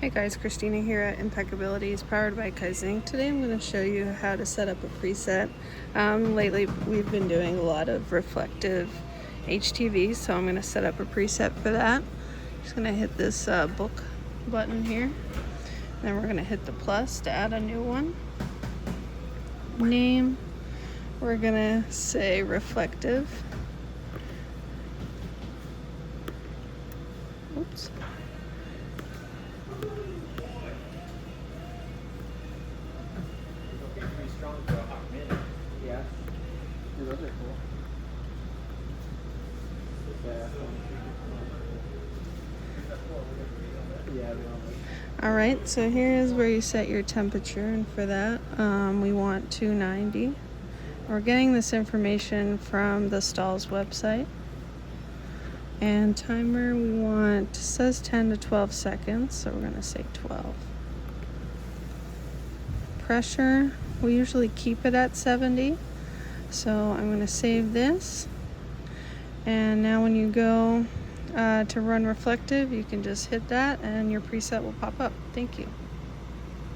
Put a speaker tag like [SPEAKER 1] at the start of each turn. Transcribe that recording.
[SPEAKER 1] Hey guys, Christina here at Impeccabilities powered by Kaizink. Today I'm going to show you how to set up a preset. Lately we've been doing a lot of reflective HTV, so I'm going to set up a preset for that. Just going to hit this book button here. Then we're going to hit the plus to add a new one. Name, we're going to say reflective. Oops.
[SPEAKER 2] Strong for a hot minute. Yeah. Those are cool. Yeah.
[SPEAKER 1] Alright, so here is where you set your temperature, and for that we want 290. We're getting this information from the Stalls website. And timer, we want, it says 10 to 12 seconds, so we're going to say 12. Pressure, we usually keep it at 70, so I'm going to save this. And now when you go to run reflective, you can just hit that and your preset will pop up. Thank you.